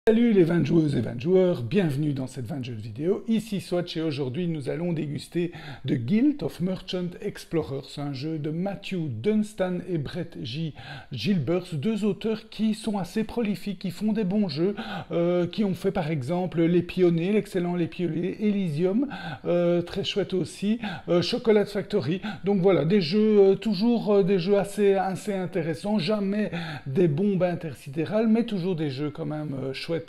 Salut les 20 joueuses et 20 joueurs, bienvenue dans cette 20 jeux de vidéo. Ici Swatch et aujourd'hui nous allons déguster The Guild of Merchant Explorers, un jeu de Matthew Dunstan et Brett J. Gilbert, deux auteurs qui sont assez prolifiques, qui font des bons jeux, qui ont fait par exemple Les Pionniers, l'excellent Les Pionniers, Elysium, très chouette aussi, Chocolate Factory. Donc voilà, des jeux, toujours des jeux assez intéressants, jamais des bombes intersidérales, mais toujours des jeux quand même chouette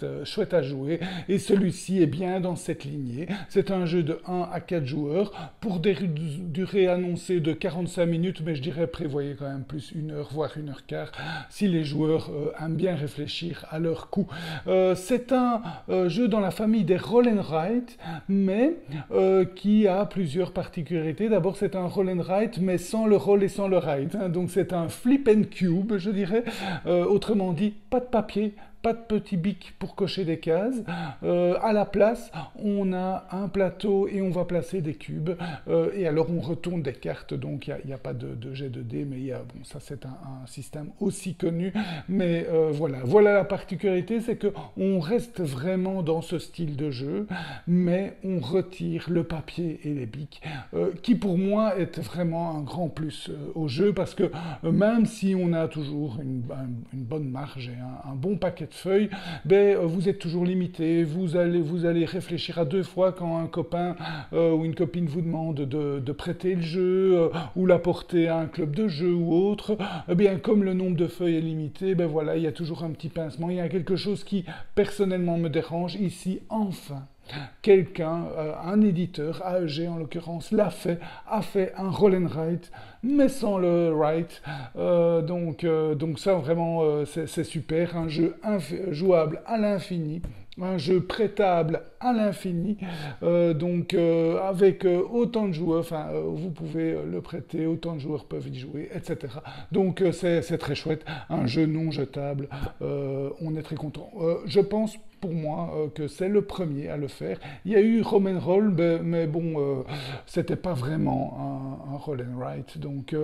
à jouer, et celui-ci est bien dans cette lignée. C'est un jeu de 1 à 4 joueurs, pour des durées annoncées de 45 minutes, mais je dirais prévoyez quand même plus 1 heure, voire 1 heure quart, si les joueurs aiment bien réfléchir à leur coup. C'est un jeu dans la famille des roll and write, mais qui a plusieurs particularités. D'abord, c'est un roll and write, mais sans le roll et sans le write, hein. Donc c'est un flip and cube, je dirais. Autrement dit, pas de papier, pas de petit bic pour cocher des cases. À la place, on a un plateau et on va placer des cubes. Et alors, on retourne des cartes. Donc, il n'y a pas de jet de dés, mais bon, ça, c'est un système aussi connu. Mais voilà la particularité, c'est qu'on reste vraiment dans ce style de jeu, mais on retire le papier et les bics, qui pour moi est vraiment un grand plus au jeu, parce que même si on a toujours une bonne marge et un bon paquet de feuilles, ben, vous êtes toujours limité, vous allez réfléchir à 2 fois quand un copain ou une copine vous demande de prêter le jeu ou l'apporter à un club de jeu ou autre. Eh bien, comme le nombre de feuilles est limité, ben voilà, il y a toujours un petit pincement, il y a quelque chose qui personnellement me dérange ici, enfin. Quelqu'un, un éditeur, AEG en l'occurrence, a fait un roll and write, mais sans le write. Donc ça vraiment, c'est super, un jeu jouable à l'infini. Un jeu prêtable à l'infini, avec autant de joueurs, vous pouvez le prêter, autant de joueurs peuvent y jouer, etc. Donc c'est très chouette, un jeu non jetable, on est très content. Je pense pour moi que c'est le premier à le faire. Il y a eu Roman Roll, mais bon, c'était pas vraiment un roll and write, donc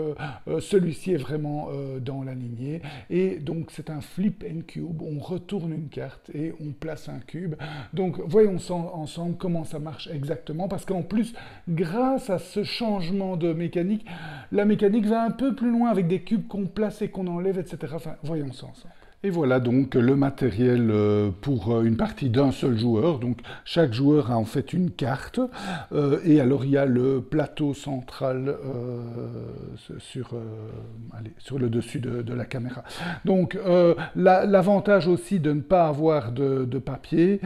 celui-ci est vraiment dans la lignée, et donc c'est un flip and cube, on retourne une carte et on place un cube. Donc voyons ensemble comment ça marche exactement, parce qu'en plus, grâce à ce changement de mécanique, la mécanique va un peu plus loin avec des cubes qu'on place et qu'on enlève, etc. Enfin, voyons ça ensemble. Et voilà donc le matériel pour une partie d'un seul joueur. Donc chaque joueur a en fait une carte, et alors il y a le plateau central sur le dessus de la caméra. Donc l'avantage aussi de ne pas avoir de papier,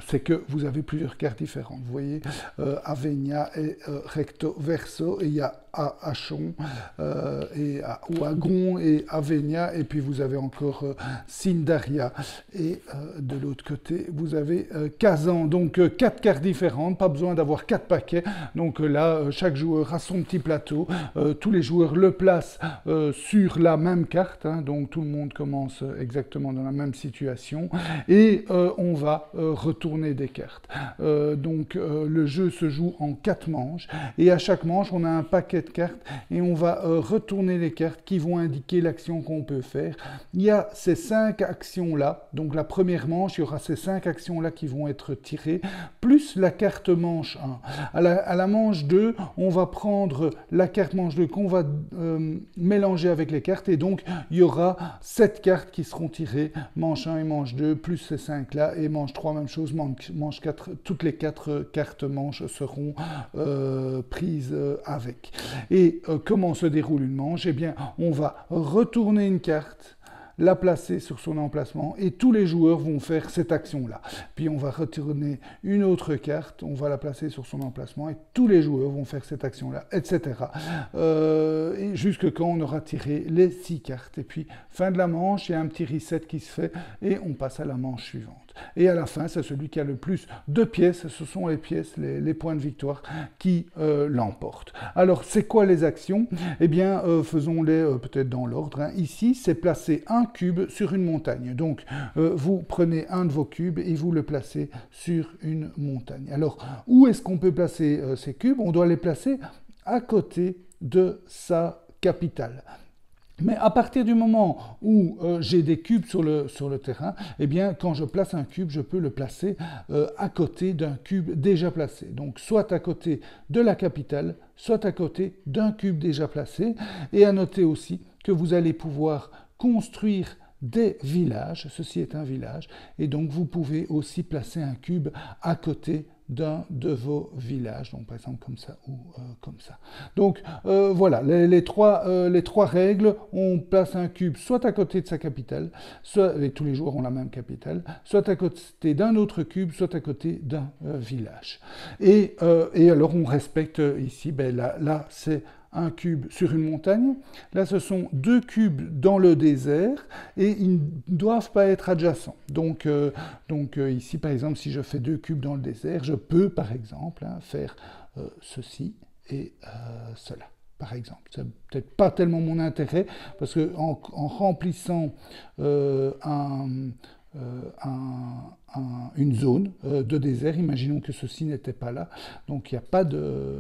c'est que vous avez plusieurs cartes différentes. Vous voyez, Avenia et Recto Verso, et il y a Achon, ou Agon et Avenia, et puis vous avez encore Sindaria, et de l'autre côté vous avez Kazan. Donc 4 cartes différentes, pas besoin d'avoir 4 paquets. Donc là, chaque joueur a son petit plateau, tous les joueurs le placent sur la même carte, hein, donc tout le monde commence exactement dans la même situation, et on va retourner des cartes. Le jeu se joue en 4 manches, et à chaque manche on a un paquet de cartes, et on va retourner les cartes qui vont indiquer l'action qu'on peut faire. Il y a ces 5 actions-là, donc la première manche, il y aura ces 5 actions-là qui vont être tirées, plus la carte manche 1. À la manche 2, on va prendre la carte manche 2 qu'on va mélanger avec les cartes, et donc il y aura 7 cartes qui seront tirées, manche 1 et manche 2, plus ces 5-là, et manche 3, même chose, manche 4, toutes les 4 cartes manches seront prises avec. Et comment se déroule une manche? Eh bien, on va retourner une carte, la placer sur son emplacement, et tous les joueurs vont faire cette action-là. Puis on va retourner une autre carte, on va la placer sur son emplacement, et tous les joueurs vont faire cette action-là, etc. Et jusque quand on aura tiré les 6 cartes. Et puis, fin de la manche, il y a un petit reset qui se fait, et on passe à la manche suivante. Et à la fin, c'est celui qui a le plus de pièces, ce sont les pièces, les points de victoire qui l'emportent. Alors, c'est quoi les actions? Eh bien, faisons-les peut-être dans l'ordre, hein. Ici, c'est placer un cube sur une montagne. Donc, vous prenez un de vos cubes et vous le placez sur une montagne. Alors, où est-ce qu'on peut placer ces cubes? On doit les placer à côté de sa capitale. Mais à partir du moment où j'ai des cubes sur le terrain, eh bien, quand je place un cube, je peux le placer à côté d'un cube déjà placé. Donc, soit à côté de la capitale, soit à côté d'un cube déjà placé. Et à noter aussi que vous allez pouvoir construire des villages. Ceci est un village. Et donc, vous pouvez aussi placer un cube à côté d'un de vos villages, donc par exemple comme ça ou comme ça. Donc voilà, les trois règles, on place un cube soit à côté de sa capitale, soit, et tous les joueurs ont la même capitale, soit à côté d'un autre cube, soit à côté d'un village. Et alors on respecte ici, ben là c'est un cube sur une montagne. Là, ce sont deux cubes dans le désert et ils ne doivent pas être adjacents. Donc ici, par exemple, si je fais deux cubes dans le désert, je peux, par exemple, faire ceci et cela. Par exemple, c'est peut-être pas tellement mon intérêt parce que en remplissant une zone de désert, imaginons que ceci n'était pas là, donc il n'y a pas de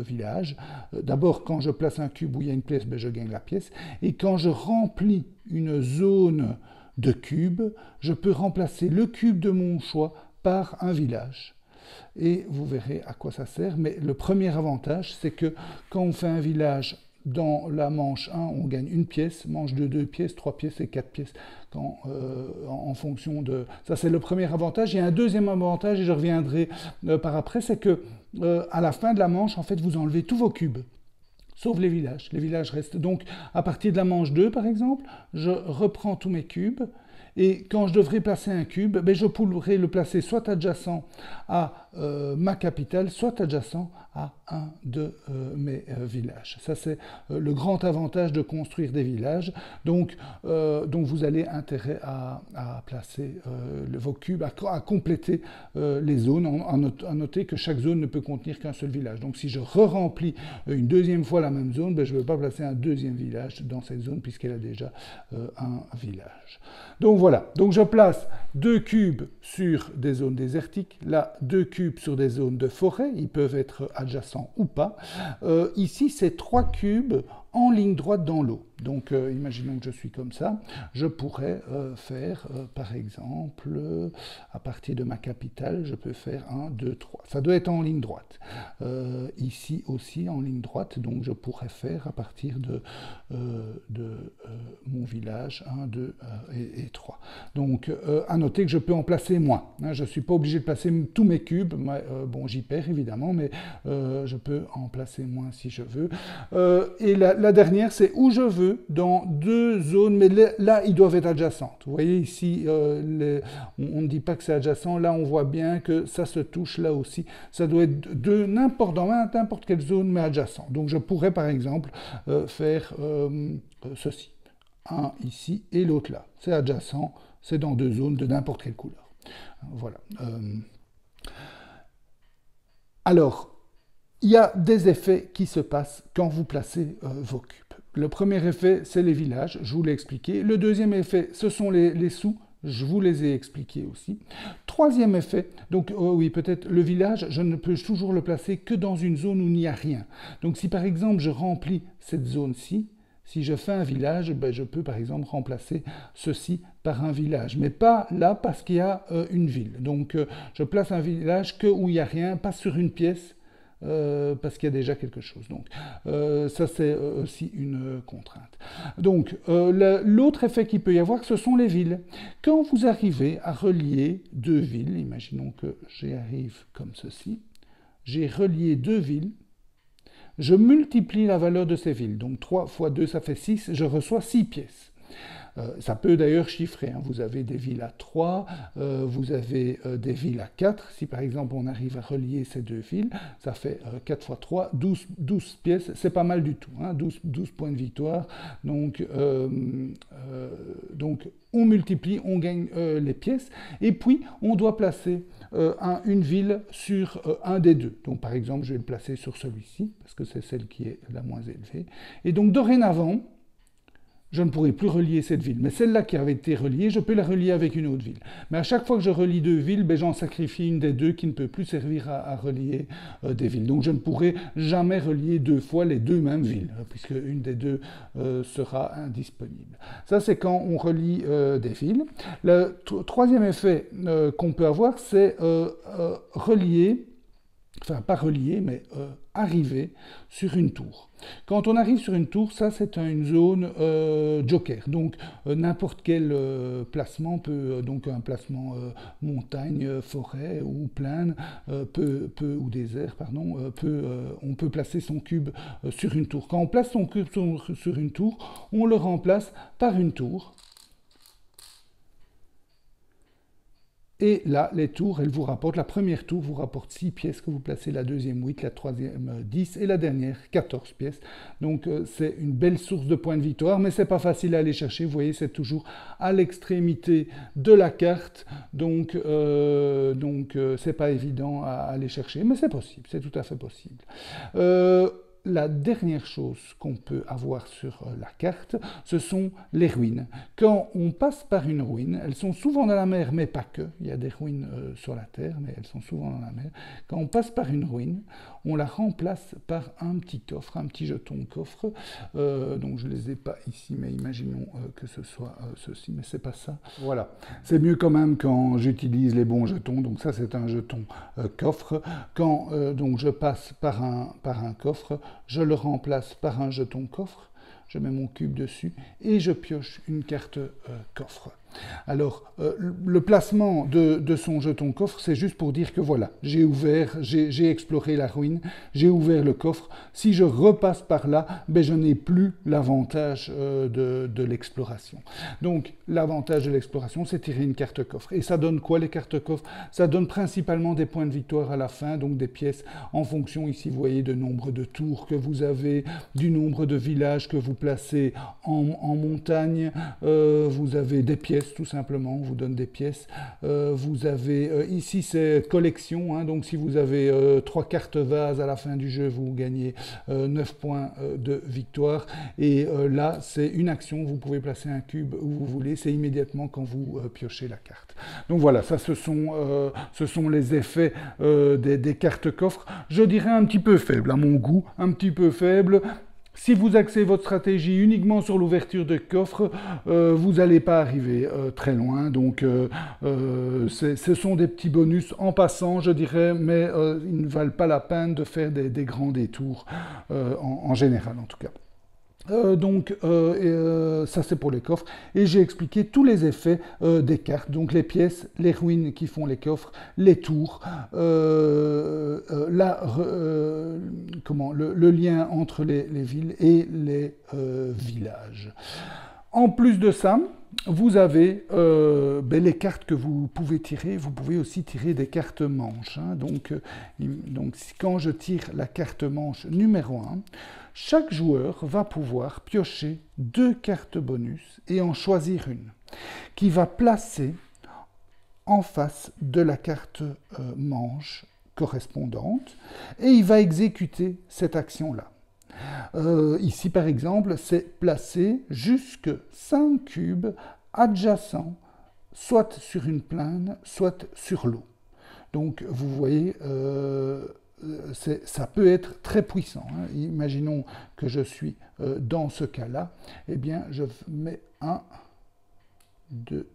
village. D'abord, quand je place un cube où il y a une pièce, ben, je gagne la pièce. Et quand je remplis une zone de cubes, je peux remplacer le cube de mon choix par un village. Et vous verrez à quoi ça sert. Mais le premier avantage, c'est que quand on fait un village dans la manche 1, on gagne une pièce, manche 2, 2 pièces, 3 pièces et 4 pièces en fonction de... Ça, c'est le premier avantage. Il y a un deuxième avantage, et je reviendrai par après, c'est que à la fin de la manche, en fait, vous enlevez tous vos cubes, sauf les villages. Les villages restent. Donc, à partir de la manche 2, par exemple, je reprends tous mes cubes, et quand je devrais placer un cube, ben, je pourrais le placer soit adjacent à ma capitale, soit adjacent à un de mes villages. Ça, c'est le grand avantage de construire des villages. Donc vous avez intérêt à placer vos cubes, à compléter les zones, à noter que chaque zone ne peut contenir qu'un seul village. Donc si je re-remplis une deuxième fois la même zone, ben, je ne vais pas placer un deuxième village dans cette zone puisqu'elle a déjà un village. Donc voilà, donc je place deux cubes sur des zones désertiques, là deux cubes sur des zones de forêt, ils peuvent être adjacents ou pas. Ici, c'est trois cubes en ligne droite dans l'eau. Donc, imaginons que je suis comme ça, je pourrais faire, par exemple, à partir de ma capitale, je peux faire 1, 2, 3. Ça doit être en ligne droite. Ici aussi en ligne droite, donc je pourrais faire à partir de mon village 1, 2 et 3. Donc, à noter que je peux en placer moins. Hein, je ne suis pas obligé de placer tous mes cubes. Bon, j'y perds évidemment, mais je peux en placer moins si je veux. Et la dernière, c'est où je veux, dans deux zones, mais là, ils doivent être adjacentes. Vous voyez ici, on ne dit pas que c'est adjacent, là, on voit bien que ça se touche là aussi. Ça doit être dans n'importe quelle zone, mais adjacent. Donc, je pourrais, par exemple, faire ceci. Un ici et l'autre là. C'est adjacent, c'est dans deux zones de n'importe quelle couleur. Voilà. Alors, il y a des effets qui se passent quand vous placez vos cubes. Le premier effet, c'est les villages, je vous l'ai expliqué. Le deuxième effet, ce sont les sous, je vous les ai expliqués aussi. Troisième effet, donc oui, peut-être le village, je ne peux toujours le placer que dans une zone où il n'y a rien. Donc si par exemple je remplis cette zone-ci, si je fais un village, ben, je peux par exemple remplacer ceci par un village, mais pas là parce qu'il y a une ville. Donc je place un village que où il n'y a rien, pas sur une pièce, parce qu'il y a déjà quelque chose. Donc, ça, c'est aussi une contrainte. Donc, l'autre effet qu'il peut y avoir, ce sont les villes. Quand vous arrivez à relier deux villes, imaginons que j'y arrive comme ceci, j'ai relié deux villes, je multiplie la valeur de ces villes. Donc, 3 fois 2, ça fait 6, je reçois 6 pièces. Ça peut d'ailleurs chiffrer, hein. Vous avez des villes à 3, vous avez des villes à 4. Si par exemple on arrive à relier ces deux villes, ça fait 4 fois 3, 12 pièces. C'est pas mal du tout, hein. 12 points de victoire. Donc on multiplie, on gagne les pièces. Et puis on doit placer une ville sur un des deux. Donc par exemple je vais le placer sur celui-ci, parce que c'est celle qui est la moins élevée. Et donc dorénavant, je ne pourrai plus relier cette ville. Mais celle-là qui avait été reliée, je peux la relier avec une autre ville. Mais à chaque fois que je relie deux villes, ben, j'en sacrifie une des deux qui ne peut plus servir à relier des villes. Donc je ne pourrai jamais relier deux fois les deux mêmes villes, puisque une des deux sera indisponible. Ça, c'est quand on relie des villes. Le troisième effet qu'on peut avoir, c'est relier, enfin pas relier, mais arriver sur une tour. Quand on arrive sur une tour, ça c'est une zone joker, donc n'importe quel placement peut, donc un placement montagne, forêt ou plaine, ou désert, pardon, on peut placer son cube sur une tour. Quand on place son cube sur une tour, on le remplace par une tour. Et là, les tours, elles vous rapportent, la première tour vous rapporte 6 pièces que vous placez, la deuxième 8, la troisième 10 et la dernière 14 pièces. Donc c'est une belle source de points de victoire, mais c'est pas facile à aller chercher. Vous voyez, c'est toujours à l'extrémité de la carte, donc c'est pas évident à aller chercher, mais c'est possible, c'est tout à fait possible. La dernière chose qu'on peut avoir sur la carte, ce sont les ruines. Quand on passe par une ruine, elles sont souvent dans la mer, mais pas que. Il y a des ruines sur la terre, mais elles sont souvent dans la mer. Quand on passe par une ruine, on la remplace par un petit coffre, un petit jeton coffre. Donc je ne les ai pas ici, mais imaginons que ce soit ceci, mais c'est pas ça. Voilà. C'est mieux quand même quand j'utilise les bons jetons. Donc ça, c'est un jeton coffre. Quand donc je passe par un coffre, je le remplace par un jeton coffre, je mets mon cube dessus et je pioche une carte coffre. Alors, le placement de son jeton coffre, c'est juste pour dire que voilà, j'ai exploré la ruine, j'ai ouvert le coffre. Si je repasse par là, ben, je n'ai plus l'avantage de l'exploration. Donc, l'avantage de l'exploration, c'est tirer une carte coffre. Et ça donne quoi, les cartes coffres? Ça donne principalement des points de victoire à la fin, donc des pièces en fonction, ici, vous voyez, du nombre de tours que vous avez, du nombre de villages que vous placez en montagne. Vous avez des pièces, tout simplement, on vous donne des pièces. Vous avez, ici c'est collection, hein, donc si vous avez 3 cartes vases à la fin du jeu, vous gagnez 9 points de victoire. Et là, c'est une action, vous pouvez placer un cube où vous voulez, c'est immédiatement quand vous piochez la carte. Donc voilà, ça ce sont les effets des cartes coffres. Je dirais un petit peu faible, à mon goût, un petit peu faible. Si vous axez votre stratégie uniquement sur l'ouverture de coffres, vous n'allez pas arriver très loin. Donc, ce sont des petits bonus en passant, je dirais, mais ils ne valent pas la peine de faire des grands détours, en général en tout cas. Ça c'est pour les coffres, et j'ai expliqué tous les effets des cartes, donc les pièces, les ruines qui font les coffres, les tours, le lien entre les villes et les villages. En plus de ça, vous avez les cartes que vous pouvez tirer. Vous pouvez aussi tirer des cartes manches, hein. Donc, quand je tire la carte manche numéro 1, chaque joueur va pouvoir piocher 2 cartes bonus et en choisir une, qui va placer en face de la carte manche correspondante, et il va exécuter cette action-là. Ici, par exemple, c'est placer jusque 5 cubes adjacents, soit sur une plaine, soit sur l'eau. Donc, vous voyez, ça peut être très puissant, hein. Imaginons que je suis dans ce cas-là. Eh bien, je mets 1, 2,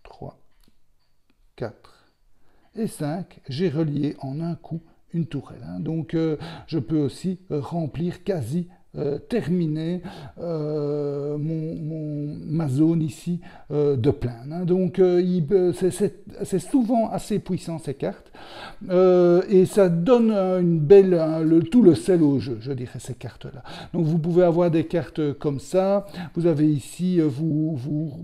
3, 4 et 5. J'ai relié en un coup une tourelle, hein. Donc, je peux aussi remplir quasi terminer ma zone ici de plaine, hein. Donc c'est souvent assez puissant, ces cartes, et ça donne une belle, tout le sel au jeu, je dirais, ces cartes-là. Donc vous pouvez avoir des cartes comme ça. Vous avez ici, vous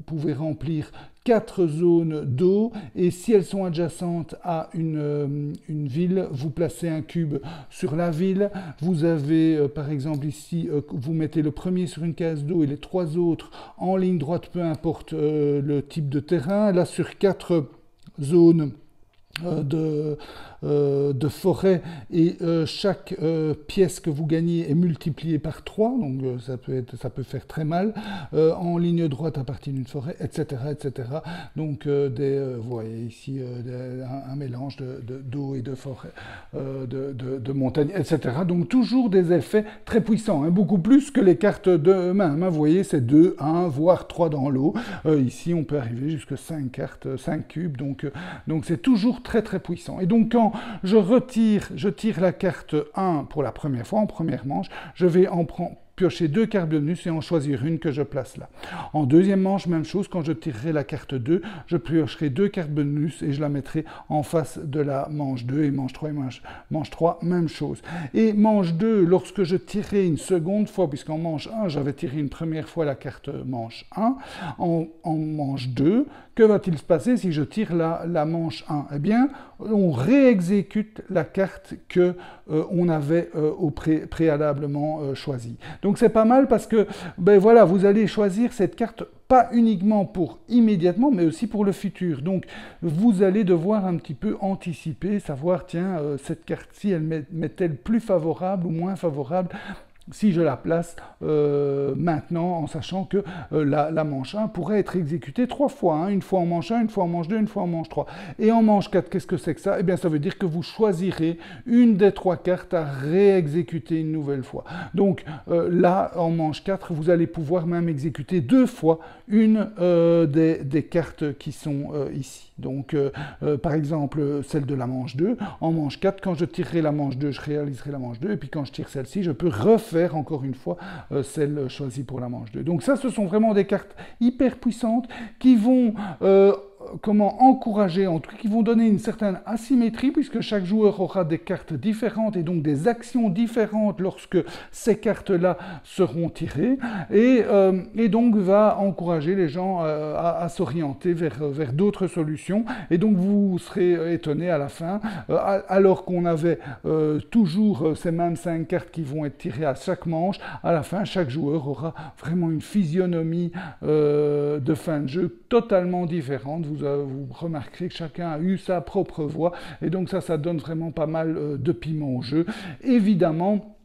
pouvez remplir 4 zones d'eau, et si elles sont adjacentes à une ville, vous placez un cube sur la ville. Vous avez par exemple ici, vous mettez le premier sur une case d'eau et les 3 autres en ligne droite, peu importe le type de terrain. Là, sur 4 zones de forêt et chaque pièce que vous gagnez est multipliée par 3, donc ça peut faire très mal, en ligne droite à partir d'une forêt, etc. etc. Donc vous voyez ici un mélange d'eau et de forêt, de montagne, etc. Donc toujours des effets très puissants, hein, beaucoup plus que les cartes de main. Vous voyez, c'est 2, 1, voire 3 dans l'eau. Ici, on peut arriver jusqu'à 5 cartes, 5 cubes, donc c'est toujours très très puissant. Et donc quand je tire la carte 1 pour la première fois, en première manche, je vais en piocher 2 cartes bonus et en choisir une que je place là. En deuxième manche, même chose, quand je tirerai la carte 2, je piocherai 2 cartes bonus et je la mettrai en face de la manche 2 et manche 3 et manche 3, même chose. Et manche 2, lorsque je tirerai une seconde fois, puisqu'en manche 1, j'avais tiré une première fois la carte manche 1, en manche 2, que va-t-il se passer si je tire la manche 1? Eh bien, on réexécute la carte que on avait préalablement choisie. Donc c'est pas mal parce que ben voilà, vous allez choisir cette carte pas uniquement pour immédiatement, mais aussi pour le futur. Donc vous allez devoir un petit peu anticiper, savoir, tiens, cette carte-ci, elle m'est-elle plus favorable ou moins favorable si je la place maintenant, en sachant que la manche 1 pourrait être exécutée 3 fois, hein, une fois en manche 1, une fois en manche 2, une fois en manche 3. Et en manche 4, qu'est-ce que c'est que ça? Eh bien, ça veut dire que vous choisirez une des 3 cartes à réexécuter une nouvelle fois. Donc là, en manche 4, vous allez pouvoir même exécuter 2 fois une des cartes qui sont ici. Donc, par exemple, celle de la manche 2. En manche 4, quand je tirerai la manche 2, je réaliserai la manche 2. Et puis quand je tire celle-ci, je peux refaire encore une fois celle choisie pour la manche 2. Donc ça, ce sont vraiment des cartes hyper puissantes qui vont encourager, en tout cas qui vont donner une certaine asymétrie, puisque chaque joueur aura des cartes différentes et donc des actions différentes lorsque ces cartes-là seront tirées, et donc va encourager les gens à s'orienter vers d'autres solutions, et donc vous serez étonné à la fin, alors qu'on avait toujours ces mêmes 5 cartes qui vont être tirées à chaque manche, à la fin, chaque joueur aura vraiment une physionomie de fin de jeu totalement différente. Vous remarquerez que chacun a eu sa propre voix, et donc ça donne vraiment pas mal de piment au jeu. Évidemment,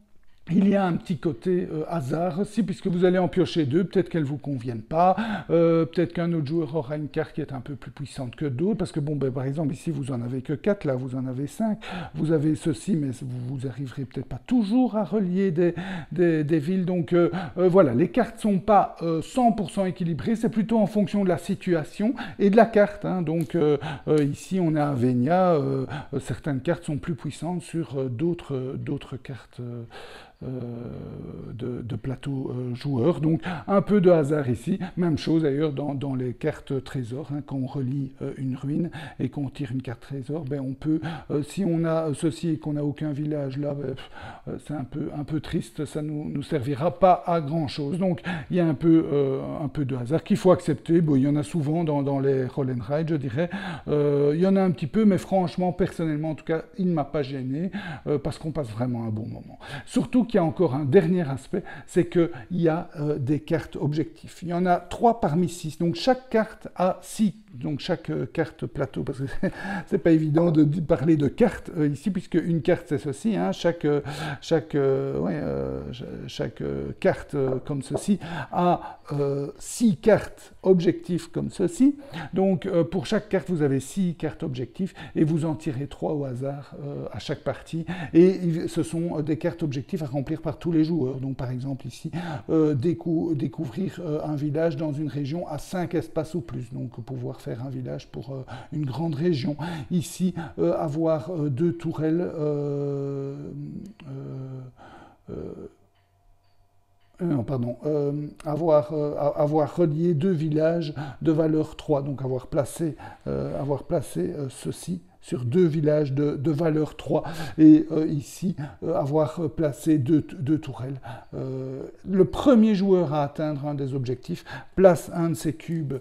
il y a un petit côté hasard aussi, puisque vous allez en piocher 2, peut-être qu'elles ne vous conviennent pas, peut-être qu'un autre joueur aura une carte qui est un peu plus puissante que d'autres, parce que bon, ben, par exemple, ici, vous en avez que 4, là, vous en avez 5, vous avez ceci, mais vous arriverez peut-être pas toujours à relier des villes, donc voilà, les cartes sont pas 100% équilibrées, c'est plutôt en fonction de la situation et de la carte, hein. Donc ici, on est à Vénia, certaines cartes sont plus puissantes sur d'autres cartes de plateau joueur, donc un peu de hasard ici, même chose d'ailleurs dans les cartes trésors, hein, quand on relie une ruine et qu'on tire une carte trésor, ben on peut, si on a ceci et qu'on n'a aucun village là, ben, c'est un peu triste, ça nous servira pas à grand chose, donc il y a un peu de hasard qu'il faut accepter. Bon, il y en a souvent dans les roll and ride, je dirais, il y en a un petit peu, mais franchement, personnellement en tout cas, il ne m'a pas gêné, parce qu'on passe vraiment un bon moment. Surtout qu'il y a encore un dernier aspect, c'est qu'il y a des cartes objectifs. Il y en a 3 parmi 6, donc chaque carte a 6, donc chaque carte plateau, parce que c'est pas évident de parler de cartes ici, puisque une carte c'est ceci, hein, chaque carte comme ceci a 6 cartes objectifs comme ceci, donc pour chaque carte vous avez 6 cartes objectifs, et vous en tirez 3 au hasard à chaque partie, et ce sont des cartes objectifs à remplir par tous les joueurs. Donc par exemple ici, découvrir un village dans une région à 5 espaces ou plus, donc pouvoir faire un village pour une grande région. Ici, avoir 2 tourelles avoir relié 2 villages de valeur 3, donc avoir placé ceci sur 2 villages de valeur 3, et ici, avoir placé 2 tourelles. Le premier joueur à atteindre un des objectifs place un de ses cubes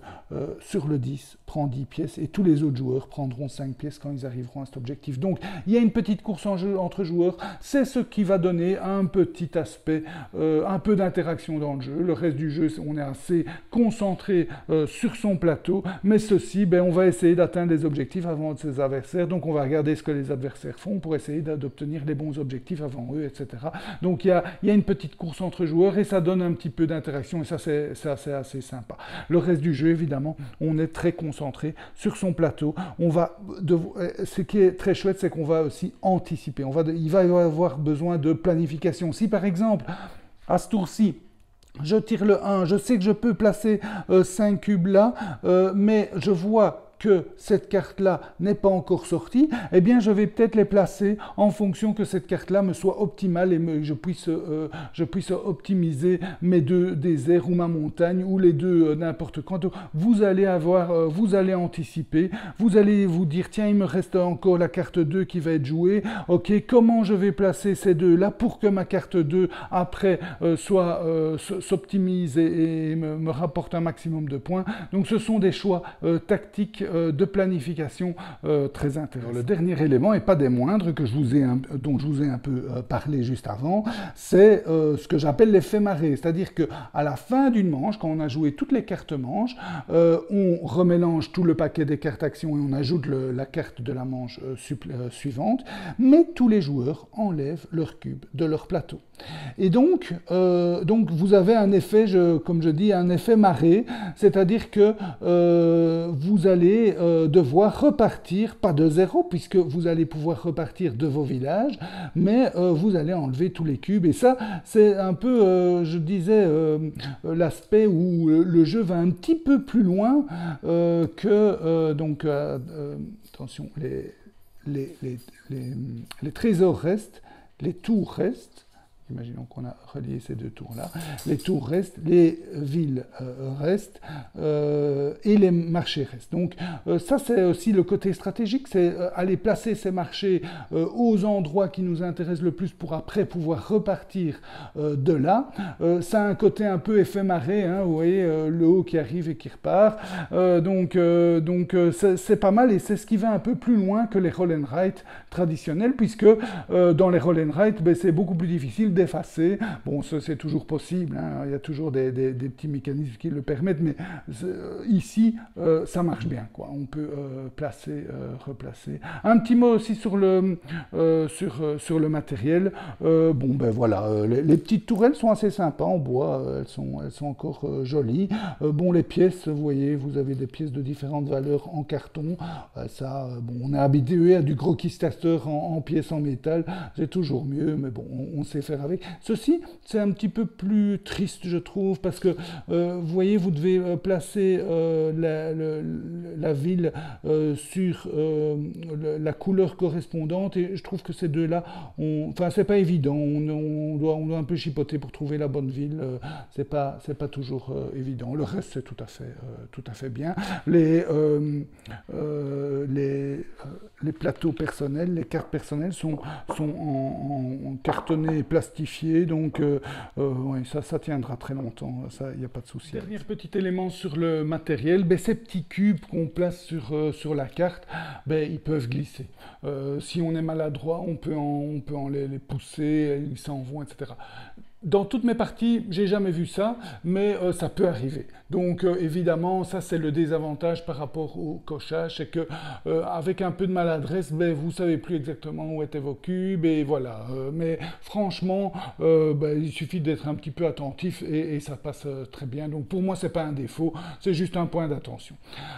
sur le 10, prend 10 pièces, et tous les autres joueurs prendront 5 pièces quand ils arriveront à cet objectif. Donc, il y a une petite course en jeu entre joueurs, c'est ce qui va donner un petit aspect, un peu d'interaction dans le jeu. Le reste du jeu, on est assez concentré sur son plateau, mais ceci, ben, on va essayer d'atteindre les objectifs avant de ses adversaires adversaires. Donc on va regarder ce que les adversaires font pour essayer d'obtenir les bons objectifs avant eux, etc. Donc il y a une petite course entre joueurs et ça donne un petit peu d'interaction et ça c'est assez sympa. Le reste du jeu, évidemment, on est très concentré sur son plateau. Ce qui est très chouette, c'est qu'on va aussi anticiper. Il va y avoir besoin de planification. Si par exemple, à ce tour-ci, je tire le 1, je sais que je peux placer 5 cubes là, mais je vois que cette carte-là n'est pas encore sortie, eh bien je vais peut-être les placer en fonction que cette carte-là me soit optimale et je puisse optimiser mes deux déserts ou ma montagne ou les deux n'importe quand. Donc, vous allez anticiper, vous allez vous dire tiens il me reste encore la carte 2 qui va être jouée, ok comment je vais placer ces deux-là pour que ma carte 2 après s'optimise et me rapporte un maximum de points. Donc ce sont des choix tactiques de planification très intéressant. Le dernier élément, et pas des moindres, dont je vous ai un peu parlé juste avant, c'est ce que j'appelle l'effet marée. C'est-à-dire qu'à la fin d'une manche, quand on a joué toutes les cartes manches, on remélange tout le paquet des cartes actions et on ajoute la carte de la manche suivante, mais tous les joueurs enlèvent leur cube de leur plateau. Et donc vous avez un effet, comme je dis, un effet marée, c'est-à-dire que vous allez devoir repartir, pas de zéro, puisque vous allez pouvoir repartir de vos villages, mais vous allez enlever tous les cubes. Et ça, c'est un peu, je disais, l'aspect où le jeu va un petit peu plus loin attention, les trésors restent, les tours restent. Imaginons qu'on a relié ces deux tours-là. Les tours restent, les villes restent et les marchés restent. Donc ça, c'est aussi le côté stratégique, c'est aller placer ces marchés aux endroits qui nous intéressent le plus pour après pouvoir repartir de là. Ça a un côté un peu effet marée, hein, vous voyez, le haut qui arrive et qui repart. C'est pas mal et c'est ce qui va un peu plus loin que les roll and write traditionnels, puisque dans les roll and write, c'est beaucoup plus difficile d'effacer. Bon, ça c'est toujours possible, hein. Il y a toujours des petits mécanismes qui le permettent, mais ici, ça marche bien, quoi. On peut placer, replacer. Un petit mot aussi sur le matériel. Voilà, les petites tourelles sont assez sympas en bois, elles sont encore jolies. Les pièces, vous voyez, vous avez des pièces de différentes valeurs en carton. On est habitué à du gros Kickstarter en pièces en métal, c'est toujours mieux, mais bon, on sait faire avec. Ceci, c'est un petit peu plus triste, je trouve, parce que, vous voyez, vous devez placer la ville sur la couleur correspondante, et je trouve que ces deux-là, c'est pas évident, on doit un peu chipoter pour trouver la bonne ville, c'est pas toujours évident. Le reste, c'est tout à fait bien. Les plateaux personnels, les cartes personnelles sont en cartonné plastifié, donc ça tiendra très longtemps, ça, il n'y a pas de souci. Dernier petit élément sur le matériel, ces petits cubes qu'on place sur la carte, ils peuvent glisser. Si on est maladroit, on peut en les pousser, ils s'en vont, etc. Dans toutes mes parties, j'ai jamais vu ça, mais ça peut arriver. Donc évidemment, ça c'est le désavantage par rapport au cochage, c'est que avec un peu de maladresse, vous savez plus exactement où étaient vos cubes, et voilà. Mais franchement, il suffit d'être un petit peu attentif et ça passe très bien. Donc pour moi, c'est pas un défaut, c'est juste un point d'attention.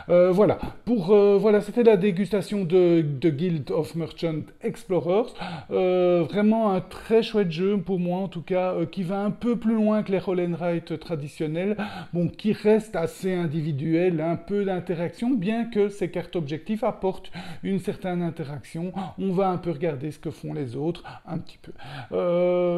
Voilà. Voilà, c'était la dégustation de Guild of Merchant Explorers. Vraiment un très chouette jeu pour moi, en tout cas. Qui va un peu plus loin que les roll and write traditionnels, qui reste assez individuel, un peu d'interaction, bien que ces cartes objectifs apportent une certaine interaction. On va un peu regarder ce que font les autres, un petit peu.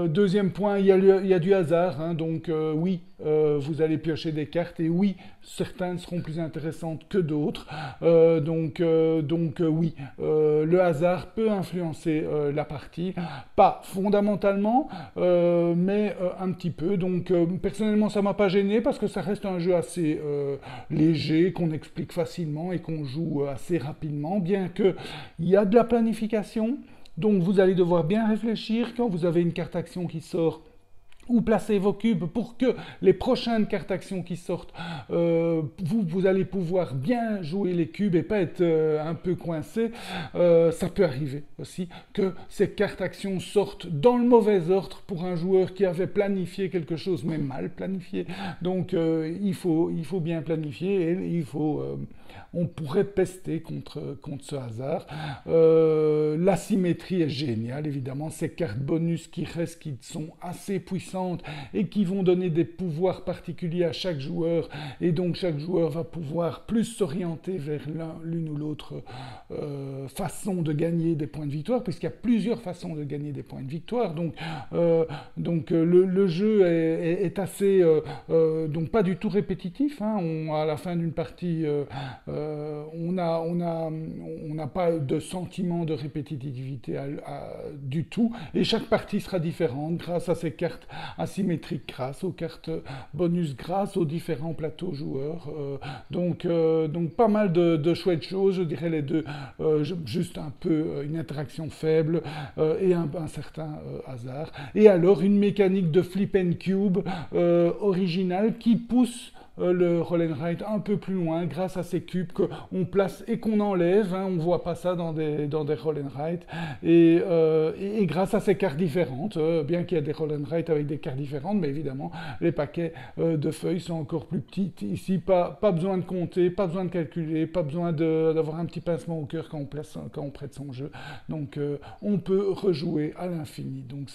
Deuxième point, il y a du hasard, hein, donc oui, vous allez piocher des cartes, et oui, certaines seront plus intéressantes que d'autres, oui, le hasard peut influencer la partie, pas fondamentalement, mais un petit peu. Donc personnellement, ça m'a pas gêné parce que ça reste un jeu assez léger, qu'on explique facilement et qu'on joue assez rapidement, bien que il y a de la planification. Donc vous allez devoir bien réfléchir quand vous avez une carte action qui sort. où placez vos cubes pour que les prochaines cartes actions qui sortent, vous allez pouvoir bien jouer les cubes et pas être un peu coincé. Ça peut arriver aussi que ces cartes actions sortent dans le mauvais ordre pour un joueur qui avait planifié quelque chose mais mal planifié. Donc il faut bien planifier et on pourrait pester contre ce hasard. La symétrie est géniale, évidemment. Ces cartes bonus qui restent, qui sont assez puissantes et qui vont donner des pouvoirs particuliers à chaque joueur. Et donc, chaque joueur va pouvoir plus s'orienter vers l'une ou l'autre façon de gagner des points de victoire, puisqu'il y a plusieurs façons de gagner des points de victoire. Donc le jeu est assez... donc, pas du tout répétitif. Hein. À la fin d'une partie... on n'a pas de sentiment de répétitivité du tout, et chaque partie sera différente grâce à ces cartes asymétriques, grâce aux cartes bonus, grâce aux différents plateaux joueurs. Donc pas mal de chouettes choses, je dirais les deux, juste un peu une interaction faible et un certain hasard. Et alors une mécanique de flip and cube originale qui pousse le roll and write un peu plus loin grâce à ces cubes qu'on place et qu'on enlève. Hein, on ne voit pas ça dans des roll and write. Et grâce à ces cartes différentes, bien qu'il y ait des roll and write avec des cartes différentes, mais évidemment, les paquets de feuilles sont encore plus petits. Ici, pas besoin de compter, pas besoin de calculer, pas besoin d'avoir un petit pincement au cœur quand on prête son jeu. Donc, on peut rejouer à l'infini. Donc,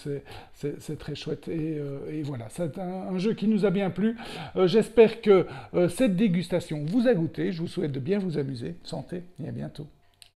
c'est très chouette. Et voilà, c'est un jeu qui nous a bien plu. J'espère que cette dégustation vous a goûté. Je vous souhaite de bien vous amuser. Santé et à bientôt.